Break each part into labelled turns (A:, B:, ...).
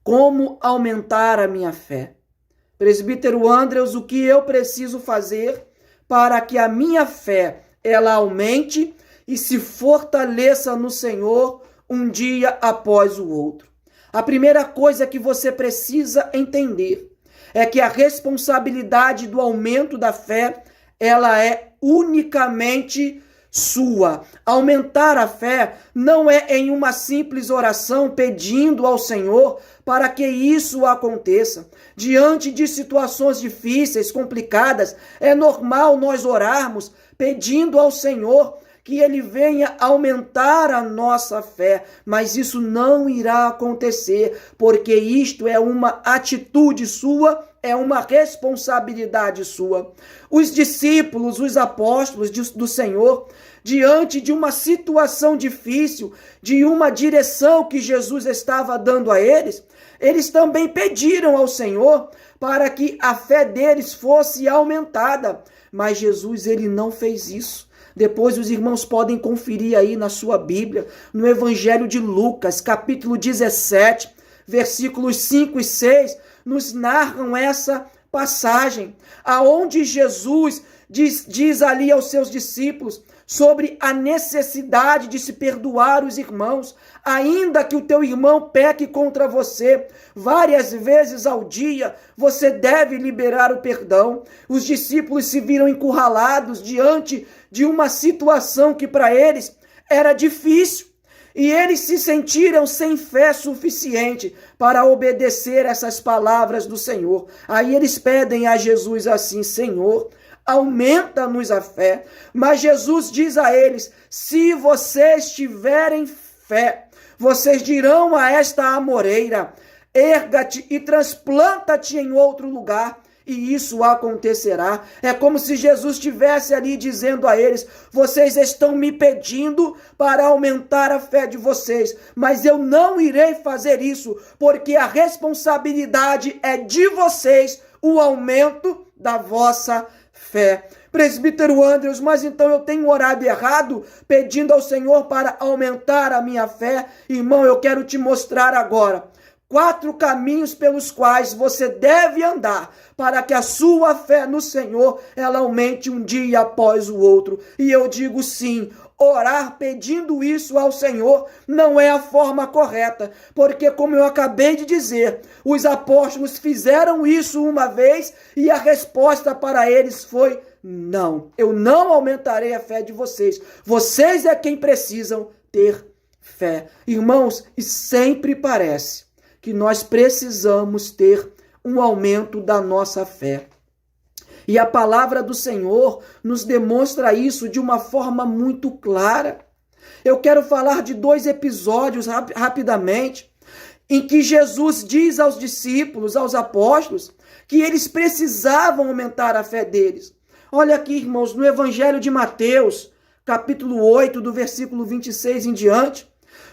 A: Como aumentar a minha fé? Presbítero Andrews, o que eu preciso fazer para que a minha fé ela aumente e se fortaleça no Senhor um dia após o outro? A primeira coisa que você precisa entender é que a responsabilidade do aumento da fé, ela é unicamente sua. Aumentar a fé não é em uma simples oração pedindo ao Senhor para que isso aconteça. Diante de situações difíceis, complicadas, é normal nós orarmos pedindo ao Senhor que Ele venha aumentar a nossa fé, mas isso não irá acontecer, porque isto é uma atitude sua, é uma responsabilidade sua. Os discípulos, os apóstolos do Senhor, diante de uma situação difícil, de uma direção que Jesus estava dando a eles, eles também pediram ao Senhor para que a fé deles fosse aumentada, mas Jesus ele não fez isso. Depois os irmãos podem conferir aí na sua Bíblia, no Evangelho de Lucas, capítulo 17, versículos 5 e 6, nos narram essa passagem, aonde Jesus diz ali aos seus discípulos sobre a necessidade de se perdoar os irmãos, ainda que o teu irmão peque contra você várias vezes ao dia, você deve liberar o perdão. Os discípulos se viram encurralados diante de uma situação que para eles era difícil, e eles se sentiram sem fé suficiente para obedecer essas palavras do Senhor. Aí eles pedem a Jesus assim: Senhor, aumenta-nos a fé. Mas Jesus diz a eles: se vocês tiverem fé, vocês dirão a esta amoreira: erga-te e transplanta-te em outro lugar, e isso acontecerá. É como se Jesus estivesse ali dizendo a eles: vocês estão me pedindo para aumentar a fé de vocês, mas eu não irei fazer isso, porque a responsabilidade é de vocês, o aumento da vossa fé. Presbítero Andrews, mas então eu tenho orado errado, pedindo ao Senhor para aumentar a minha fé? Irmão, eu quero te mostrar agora 4 caminhos pelos quais você deve andar para que a sua fé no Senhor ela aumente um dia após o outro. E eu digo sim, orar pedindo isso ao Senhor não é a forma correta, porque como eu acabei de dizer, os apóstolos fizeram isso uma vez e a resposta para eles foi: não, eu não aumentarei a fé de vocês. Vocês é quem precisam ter fé. Irmãos, e sempre parece que nós precisamos ter um aumento da nossa fé. E a palavra do Senhor nos demonstra isso de uma forma muito clara. Eu quero falar de 2 episódios rapidamente, em que Jesus diz aos discípulos, aos apóstolos, que eles precisavam aumentar a fé deles. Olha aqui, irmãos, no Evangelho de Mateus, capítulo 8, do versículo 26 em diante,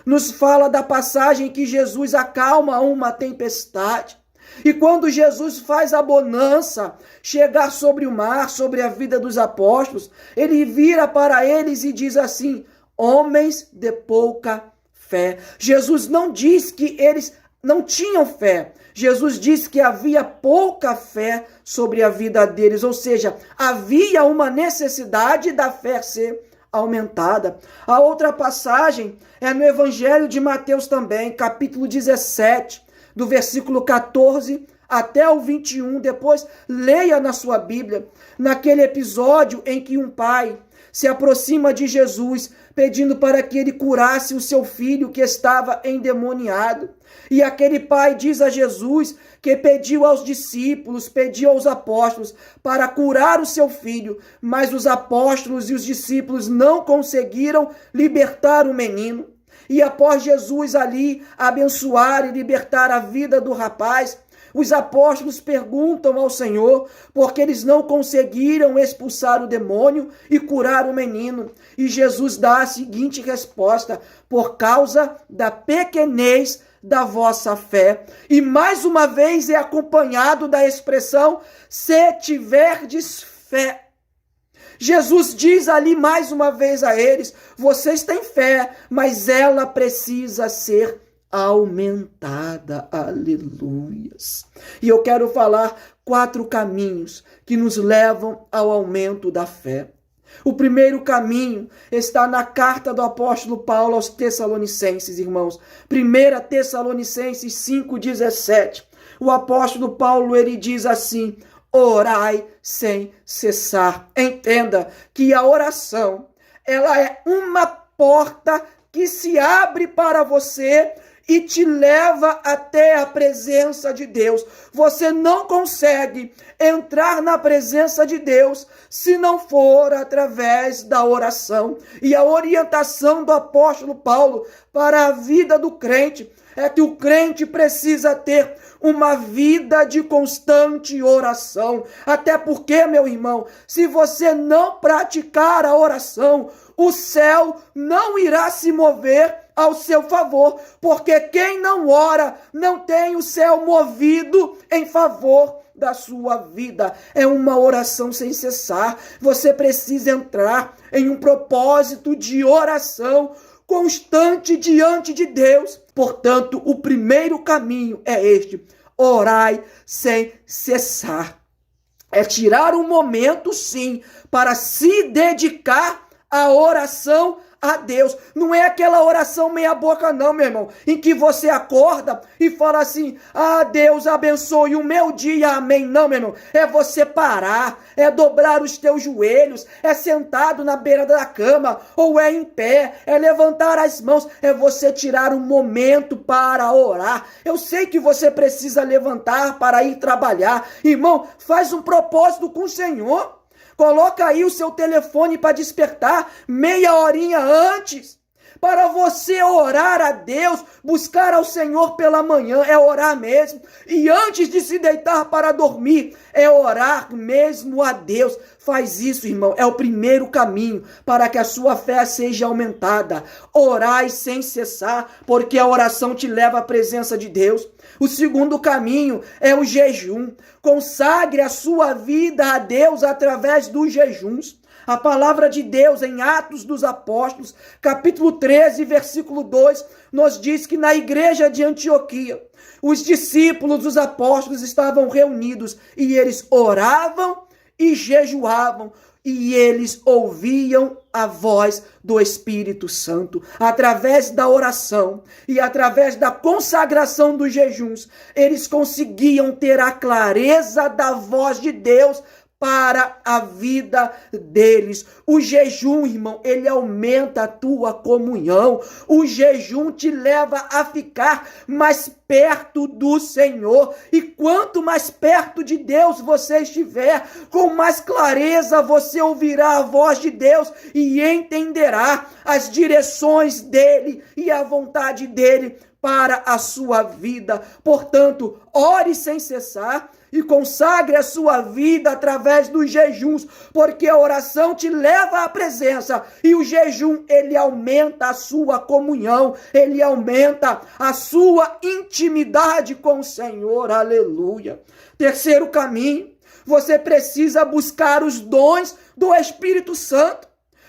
A: nos fala da passagem que Jesus acalma uma tempestade. E quando Jesus faz a bonança chegar sobre o mar, sobre a vida dos apóstolos, ele vira para eles e diz assim: homens de pouca fé. Jesus não diz que eles não tinham fé. Jesus disse que havia pouca fé sobre a vida deles, ou seja, havia uma necessidade da fé ser aumentada. A outra passagem é no Evangelho de Mateus também, capítulo 17, do versículo 14 até o 21. Depois leia na sua Bíblia, naquele episódio em que um pai se aproxima de Jesus, pedindo para que ele curasse o seu filho que estava endemoniado. E aquele pai diz a Jesus que pediu aos discípulos, pediu aos apóstolos para curar o seu filho, mas os apóstolos e os discípulos não conseguiram libertar o menino. E após Jesus ali abençoar e libertar a vida do rapaz, os apóstolos perguntam ao Senhor porque eles não conseguiram expulsar o demônio e curar o menino. E Jesus dá a seguinte resposta: por causa da pequenez da vossa fé. E mais uma vez é acompanhado da expressão: se tiverdes fé. Jesus diz ali mais uma vez a eles: vocês têm fé, mas ela precisa ser aumentada. Aleluias. E eu quero falar 4 caminhos que nos levam ao aumento da fé. O primeiro caminho está na carta do apóstolo Paulo aos Tessalonicenses, irmãos. 1 Tessalonicenses 5,17. O apóstolo Paulo, ele diz assim: orai sem cessar. Entenda que a oração, ela é uma porta que se abre para você e te leva até a presença de Deus. Você não consegue entrar na presença de Deus se não for através da oração. E a orientação do apóstolo Paulo para a vida do crente é que o crente precisa ter uma vida de constante oração. Até porque, meu irmão, se você não praticar a oração, o céu não irá se mover ao seu favor, porque quem não ora não tem o céu movido em favor da sua vida. É uma oração sem cessar. Você precisa entrar em um propósito de oração constante diante de Deus. Portanto, o primeiro caminho é este: orai sem cessar. É tirar um momento, sim, para se dedicar à oração a Deus. Não é aquela oração meia boca não, meu irmão, em que você acorda e fala assim: ah, Deus abençoe o meu dia, amém. Não, meu irmão, é você parar, é dobrar os teus joelhos, é sentado na beira da cama, ou é em pé, é levantar as mãos, é você tirar um momento para orar. Eu sei que você precisa levantar para ir trabalhar. Irmão, faz um propósito com o Senhor. Coloca aí o seu telefone para despertar meia horinha antes, para você orar a Deus, buscar ao Senhor pela manhã, é orar mesmo. E antes de se deitar para dormir, é orar mesmo a Deus. Faz isso, irmão, é o primeiro caminho para que a sua fé seja aumentada. Orai sem cessar, porque a oração te leva à presença de Deus. O segundo caminho é o jejum. Consagre a sua vida a Deus através dos jejuns. A palavra de Deus em Atos dos Apóstolos, capítulo 13, versículo 2, nos diz que na igreja de Antioquia, os discípulos dos apóstolos estavam reunidos e eles oravam e jejuavam, e eles ouviam a voz do Espírito Santo. Através da oração e através da consagração dos jejuns, eles conseguiam ter a clareza da voz de Deus para a vida deles. O jejum, irmão, ele aumenta a tua comunhão. O jejum te leva a ficar mais perto do Senhor. E quanto mais perto de Deus você estiver, com mais clareza você ouvirá a voz de Deus e entenderá as direções dele e a vontade dele para a sua vida. Portanto, ore sem cessar e consagre a sua vida através dos jejuns, porque a oração te leva à presença e o jejum, ele aumenta a sua comunhão, ele aumenta a sua intimidade com o Senhor. Aleluia. Terceiro caminho, você precisa buscar os dons do Espírito Santo,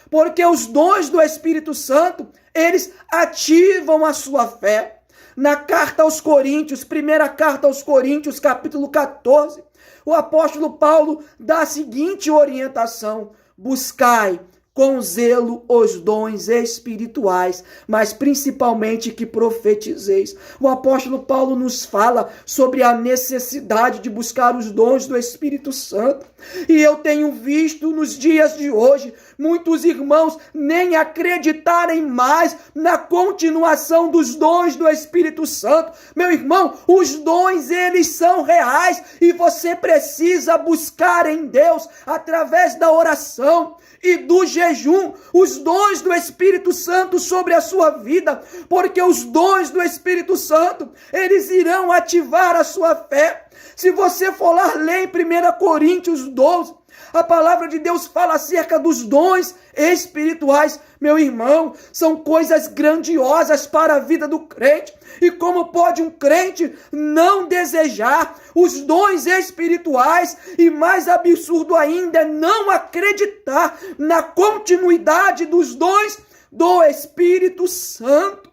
A: porque os dons do Espírito Santo, eles ativam a sua fé. Na carta aos Coríntios, primeira carta aos Coríntios, capítulo 14, o apóstolo Paulo dá a seguinte orientação: buscai com zelo os dons espirituais, mas principalmente que profetizeis. O apóstolo Paulo nos fala sobre a necessidade de buscar os dons do Espírito Santo. E eu tenho visto nos dias de hoje muitos irmãos nem acreditarem mais na continuação dos dons do Espírito Santo. Meu irmão, os dons, eles são reais e você precisa buscar em Deus através da oração e do jejum os dons do Espírito Santo sobre a sua vida, porque os dons do Espírito Santo, eles irão ativar a sua fé. Se você for lá ler em 1 Coríntios 12, a palavra de Deus fala acerca dos dons espirituais. Meu irmão, são coisas grandiosas para a vida do crente. E como pode um crente não desejar os dons espirituais? E mais absurdo ainda é não acreditar na continuidade dos dons do Espírito Santo.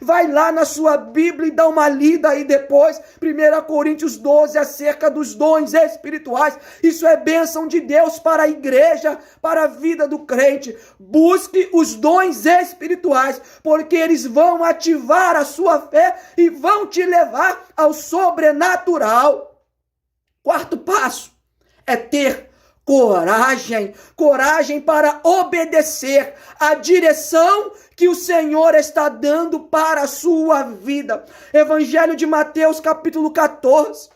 A: Vai lá na sua Bíblia e dá uma lida aí depois, 1 Coríntios 12, acerca dos dons espirituais. Isso é bênção de Deus para a igreja, para a vida do crente. Busque os dons espirituais, porque eles vão ativar a sua fé e vão te levar ao sobrenatural. Quarto passo é ter coragem, coragem para obedecer a direção que o Senhor está dando para a sua vida. Evangelho de Mateus, capítulo 14,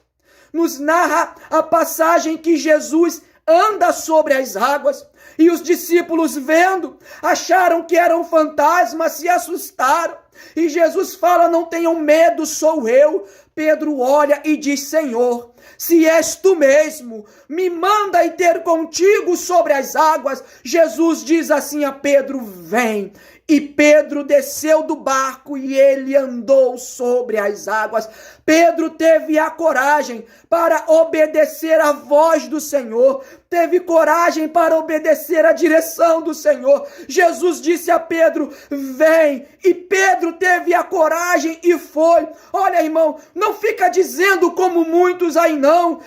A: nos narra a passagem que Jesus anda sobre as águas e os discípulos, vendo, acharam que eram fantasmas, se assustaram. E Jesus fala: não tenham medo, sou eu. Pedro olha e diz: Senhor, se és tu mesmo, me manda ir ter contigo sobre as águas. Jesus diz assim a Pedro: vem. E Pedro desceu do barco e ele andou sobre as águas. Pedro teve a coragem para obedecer a voz do Senhor, teve coragem para obedecer a direção do Senhor. Jesus disse a Pedro: vem, e Pedro teve a coragem e foi. Olha, irmão, não fica dizendo como muitos aí não.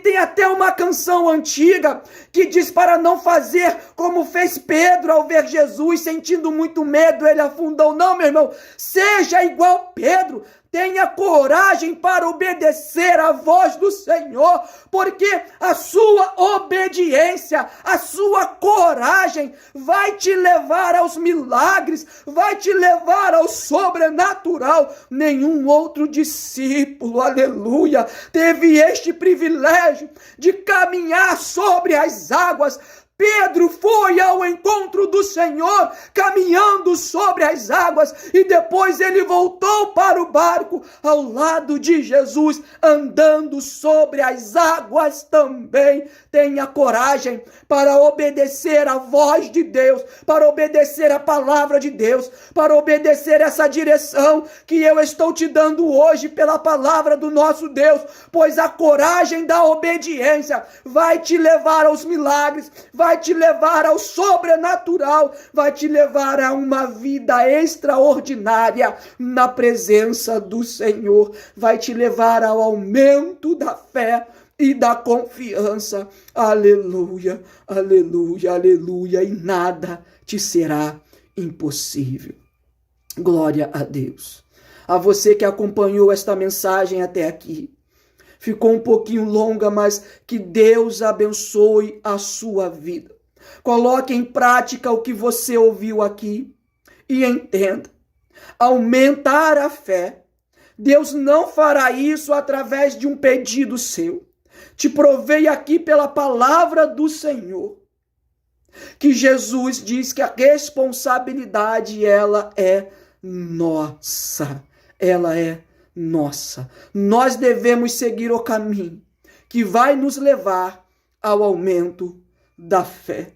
A: Tem até uma canção antiga que diz para não fazer como fez Pedro ao ver Jesus, sentindo muito medo, ele afundou. Não, meu irmão, seja igual Pedro. Tenha coragem para obedecer à voz do Senhor, porque a sua obediência, a sua coragem vai te levar aos milagres, vai te levar ao sobrenatural. Nenhum outro discípulo, aleluia, teve este privilégio de caminhar sobre as águas. Pedro foi ao encontro do Senhor, caminhando sobre as águas, e depois ele voltou para o barco, ao lado de Jesus, andando sobre as águas também. Tenha coragem para obedecer a voz de Deus, para obedecer a palavra de Deus, para obedecer essa direção que eu estou te dando hoje pela palavra do nosso Deus, pois a coragem da obediência vai te levar aos milagres, vai te levar ao sobrenatural, vai te levar a uma vida extraordinária na presença do Senhor, vai te levar ao aumento da fé e da confiança. Aleluia, aleluia, aleluia, e nada te será impossível. Glória a Deus. A você que acompanhou esta mensagem até aqui, ficou um pouquinho longa, mas que Deus abençoe a sua vida. Coloque em prática o que você ouviu aqui e entenda. Aumentar a fé. Deus não fará isso através de um pedido seu. Te provei aqui pela palavra do Senhor que Jesus diz que a responsabilidade, ela é nossa. Ela é nossa. Nós devemos seguir o caminho que vai nos levar ao aumento da fé.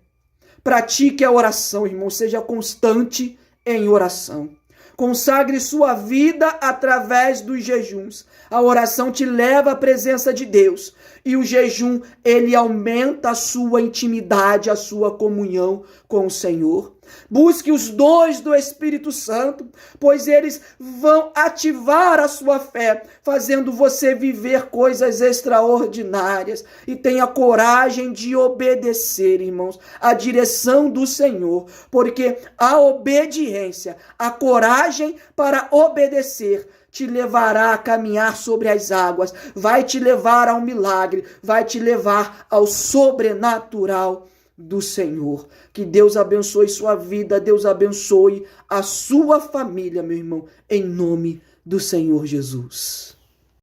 A: Pratique a oração, irmão. Seja constante em oração. Consagre sua vida através dos jejuns. A oração te leva à presença de Deus. E o jejum, ele aumenta a sua intimidade, a sua comunhão com o Senhor. Busque os dons do Espírito Santo, pois eles vão ativar a sua fé, fazendo você viver coisas extraordinárias. E tenha coragem de obedecer, irmãos, a direção do Senhor, porque a obediência, a coragem para obedecer, te levará a caminhar sobre as águas, vai te levar ao milagre, vai te levar ao sobrenatural do Senhor. Que Deus abençoe sua vida, Deus abençoe a sua família, meu irmão, em nome do Senhor Jesus.